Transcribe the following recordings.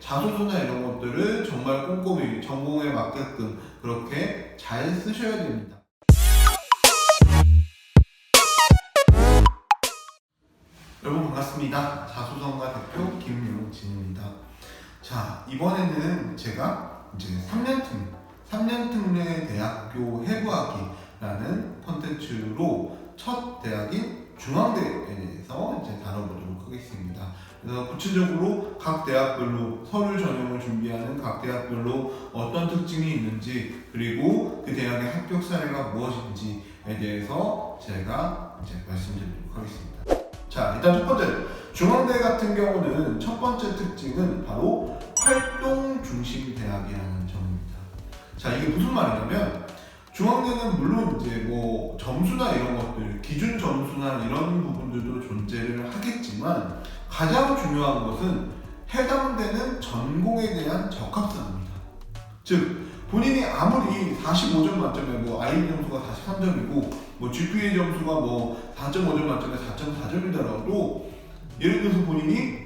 자소서나 이런 것들을 정말 꼼꼼히 전공에 맞게끔 그렇게 잘 쓰셔야 됩니다. 여러분 반갑습니다. 자소서가 대표 김용진입니다. 자, 이번에는 제가 이제 3년 특례 대학교 해부하기라는 콘텐츠로 첫 대학인 중앙대에 대해서 이제 다뤄보도록 하겠습니다. 그래서 구체적으로 각 대학별로 서류 전형을 준비하는 각 대학별로 어떤 특징이 있는지, 그리고 그 대학의 합격 사례가 무엇인지에 대해서 제가 이제 말씀드리도록 하겠습니다. 자, 일단 첫 번째, 중앙대 같은 경우는 첫 번째 특징은 바로 활동 중심 대학이라는 점입니다. 자, 이게 무슨 말이냐면, 중앙대는 물론 이제 뭐 점수나 이런 것들, 기준 점수나 이런 부분들도 존재를 하겠지만, 가장 중요한 것은 해당되는 전공에 대한 적합성입니다. 즉, 본인이 아무리 45점 만점에 뭐 IB 점수가 43점이고 뭐 GPA 점수가 뭐 4.5점 만점에 4.4점이더라도, 예를 들어서 본인이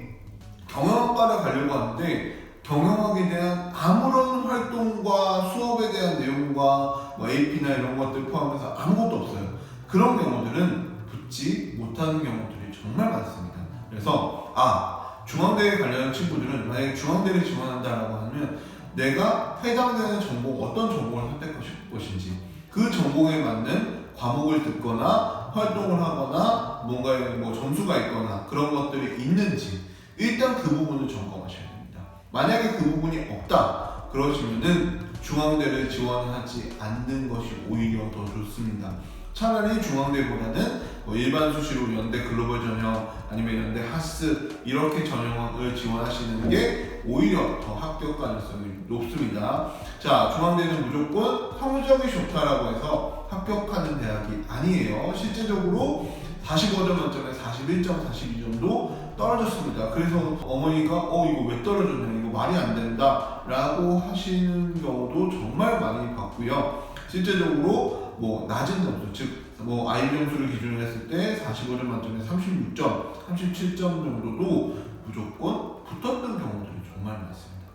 경영학과를 가려고 하는데 경영학에 대한 아무런 활동과 수업에 대한 내용과 뭐 AP나 이런 것들 포함해서 아무것도 없어요. 그런 경우들은 붙지 못하는 경우들이 정말 많습니다. 그래서 중앙대에 가려는 친구들은 만약에 중앙대를 지원한다라고 하면 내가 해당되는 전공, 어떤 전공을 선택할 것인지, 그 전공에 맞는 과목을 듣거나 활동을 하거나 뭔가에 뭐 점수가 있거나 그런 것들이 있는지 일단 그 부분을 점검하셔야 됩니다. 만약에 그 부분이 없다 그러시면은 중앙대를 지원하지 않는 것이 오히려 더 좋습니다. 차라리 중앙대보다는 뭐 일반 수시로 연대 글로벌 전형 아니면 연대 하스 이렇게 전형을 지원하시는 게 오히려 더 합격 가능성이 높습니다. 자, 중앙대는 무조건 성적이 좋다라고 해서 합격하는 대학이 아니에요. 실제적으로 45점 만점에 41점, 42점도 떨어졌습니다. 그래서 어머니가 이거 왜 떨어졌냐, 이거 말이 안 된다 라고 하시는 경우도 정말 많이 봤고요. 실제적으로 뭐 낮은 점수, 즉 뭐 IB 점수를 기준으로 했을 때 45점 만점에 36점, 37점 정도도 무조건 붙었던 경우들이 정말 많습니다.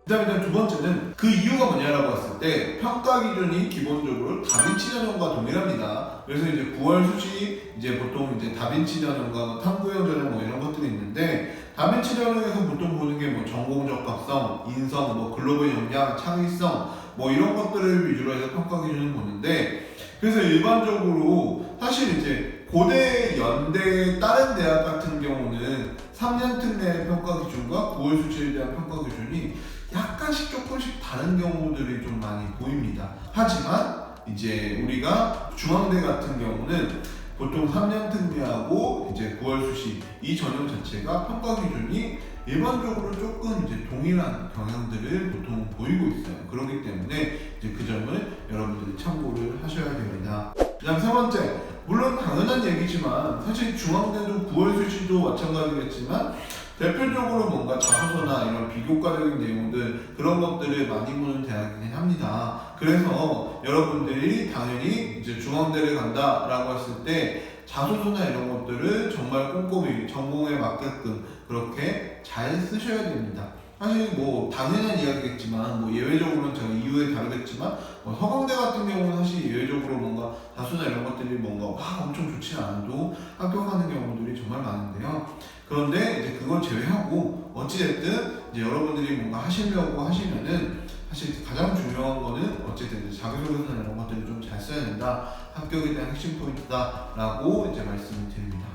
그다음에 두 번째는 그 이유가 뭐냐라고 했을 때 평가 기준이 기본적으로 다빈치 전형과 동일합니다. 그래서 이제 9월 수시 이제 보통 이제 다빈치 전형과 탐구형 전형 뭐 이런 것들이 있는데, 다빈치 전형에서 보통 보는 게 뭐 전공 적합성, 인성, 뭐 글로벌 역량, 창의성 뭐 이런 것들을 위주로 해서 평가 기준을 보는데, 그래서 일반적으로 사실 이제 고대, 연대, 다른 대학 같은 경우는 3년 특례 평가 기준과 9월 수시에 대한 평가 기준이 약간씩 조금씩 다른 경우들이 좀 많이 보입니다. 하지만 이제 우리가 중앙대 같은 경우는 보통 3년 특례하고 이제 9월 수시 이 전형 자체가 평가 기준이 일반적으로 조금 이제 동일한 경향들을 보통 보이고 있어요. 그렇기 때문에 이제 그 점을 여러분들이 참고를 하셔야 됩니다. 그다음 세 번째, 물론 당연한 얘기지만 사실 중앙대도 9월 수시도 마찬가지겠지만 대표적으로 뭔가 자소서나 이런 비교과적인 내용들 그런 것들을 많이 보는 대학이긴 합니다. 그래서 여러분들이 당연히 이제 중앙대를 간다라고 했을 때 자소서나 이런 것들을 정말 꼼꼼히 전공에 맞게끔 그렇게 잘 쓰셔야 됩니다. 사실 뭐 당연한 이야기겠지만 뭐 예외적으로는 제가 이후에 다루겠지만 뭐 서강대 같은 경우는 사실 예외적으로 뭔가 자소나 이런 것들이 뭔가 엄청 좋지 않아도 합격하는 경우들이 정말 많은데요. 그런데 이제 그걸 제외하고 어찌됐든 이제 여러분들이 뭔가 하시려고 하시면은 사실 가장 중요한 거는 어쨌든 이제 자기소개서나 이런 것들을 좀 잘 써야 된다. 합격에 대한 핵심 포인트다라고 이제 말씀을 드립니다.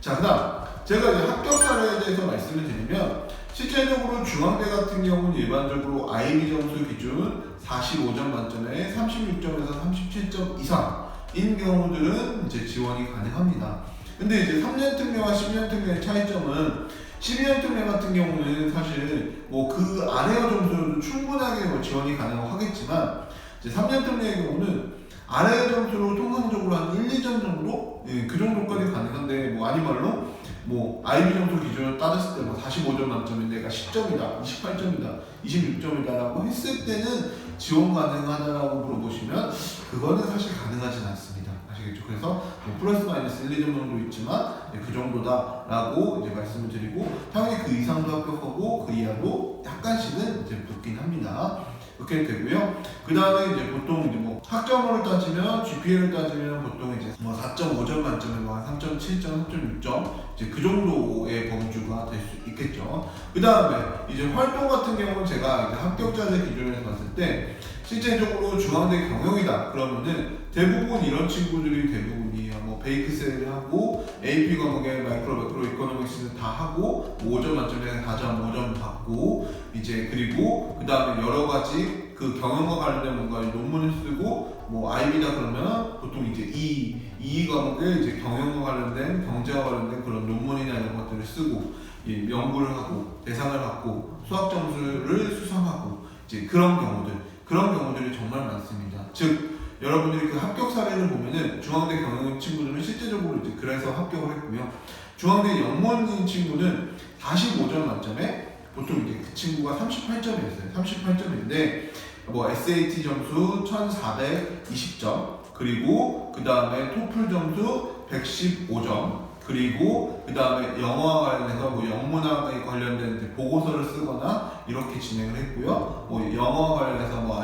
자, 그다음 제가 이제 합격 사례에 대해서 말씀을 드리면, 실제적으로 중앙대 같은 경우는 일반적으로 IB 점수 기준 45점 만점에 36점에서 37점 이상인 경우들은 이제 지원이 가능합니다. 근데 이제 3년 특례와 10년 특례의 차이점은, 12년 특례 같은 경우는 사실 뭐 그 아래의 점수도 충분하게 뭐 지원이 가능하겠지만, 이제 3년 특례의 경우는 아래의 점수로 통상적으로 한 1, 2점 정도? 그 정도까지 가능한데, 뭐 아니 말로 뭐 IB 점수 기준을 따졌을 때 뭐 45점 만점인데 내가 10점이다, 28점이다, 26점이다라고 했을 때는 지원 가능하다라고 물어보시면 그거는 사실 가능하진 않습니다. 아시겠죠? 그래서 뭐 플러스 마이너스 1, 2점 정도 있지만 그 정도다라고 이제 말씀을 드리고 당연히 그 이상도 합격하고 그 이하도 약간씩은 이제 붙긴 합니다. 그렇게 되고요. 그 다음에 이제 보통 이제 뭐 학점으로 따지면 GPA를 따지면 보통 이제 뭐 4.5점 만점에 뭐 3.7점, 3.6점 이제 그 정도의 범주가 될 수 있겠죠. 그 다음에 이제 활동 같은 경우는 제가 이제 합격자들 기준에서 봤을 때 실제적으로 중앙대 경영이다 그러면은 대부분 이런 친구들이 대부분이에요. 뭐 베이크셀을 하고 AP 과목에 마이크로 이코노믹스를 다 하고 5점 만점에 4.5점 받고 이제 그리고 그 다음에 여러 가지 그 경영과 관련된 뭔가 논문을 쓰고 뭐 IB다 그러면 보통 이제 이 과목에 이제 경영과 관련된 경제와 관련된 그런 논문이나 이런 것들을 쓰고 연구를 하고 대상을 받고 수학 점수를 수상하고 이제 그런 경우들이 정말 많습니다. 즉 여러분들이 그 합격 사례를 보면은 중앙대 경영 친구들은 실제적으로 이제 그래서 합격을 했고요. 중앙대 영문인 친구는 45점 만점에 보통 이제 그 친구가 38점이었어요. 38점인데 뭐 SAT 점수 1420점 그리고 그 다음에 토플 점수 115점 그리고 그 다음에 영어와 관련해서 뭐 영문학에 관련된 이제 보고서를 쓰거나 이렇게 진행을 했고요. 뭐 영어와 관련해서 뭐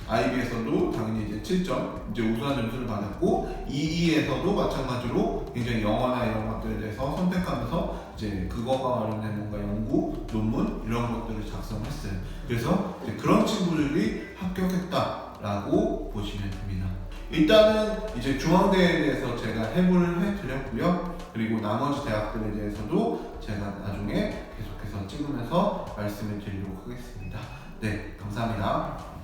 IB에서도 당연히 이제 7점 이제 우수한 점수를 받았고 EE에서도 마찬가지로 굉장히 영어나 이런 것들에 대해서 선택하면서 이제 그거가 관련된 뭔가 연구, 논문 이런 것들을 작성했어요. 그래서 이제 그런 친구들이 합격했다라고 보시면 됩니다. 일단은 이제 중앙대에 대해서 제가 해부를 해드렸고요. 그리고 나머지 대학들에 대해서도 제가 나중에 계속해서 찍으면서 말씀을 드리도록 하겠습니다. 네, 감사합니다.